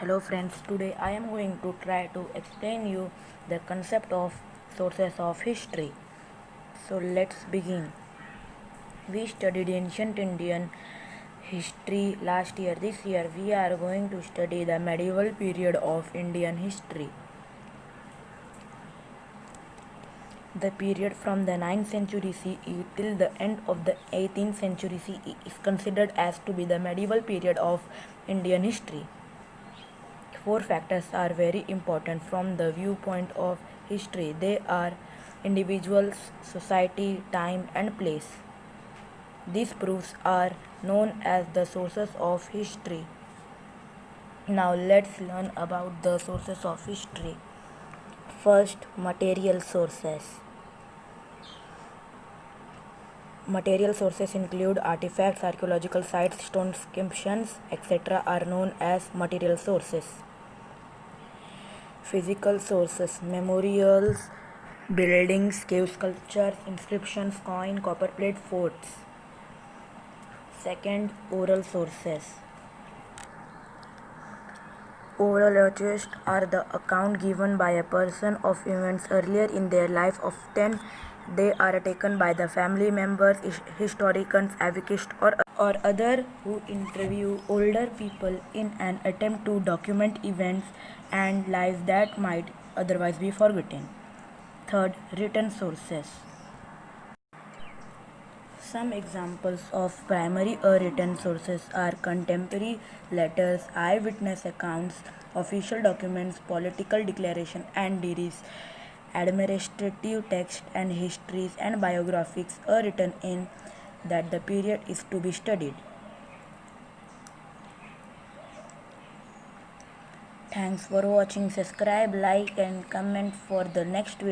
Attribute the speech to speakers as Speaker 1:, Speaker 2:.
Speaker 1: Hello friends, today I am going to try to explain you the concept of sources of history. So let's begin. We studied ancient Indian history last year. This year we are going to study the medieval period of Indian history. The period from the 9th century CE till the end of the 18th century CE is considered as to be the medieval period of Indian history. Four factors are very important from the viewpoint of history. They are individuals, society, time, and place. These proofs are known as the sources of history. Now let's learn about the sources of history. First, material sources. Material sources include artifacts, archaeological sites, stone inscriptions, etc. are known as material sources. Physical sources, memorials, buildings, cave sculptures, inscriptions, coin, copper plate, forts. Second, oral sources. Oral accounts are the account given by a person of events earlier in their life. Often they are taken by the family members, historians, advocates, or other who interview older people in an attempt to document events and lives that might otherwise be forgotten. Third, written sources. Some examples of primary or written sources are contemporary letters, eyewitness accounts, official documents, political declaration and diaries, administrative texts and histories and biographies are written in that the period is to be studied. Thanks for watching. Subscribe, like and comment for the next video.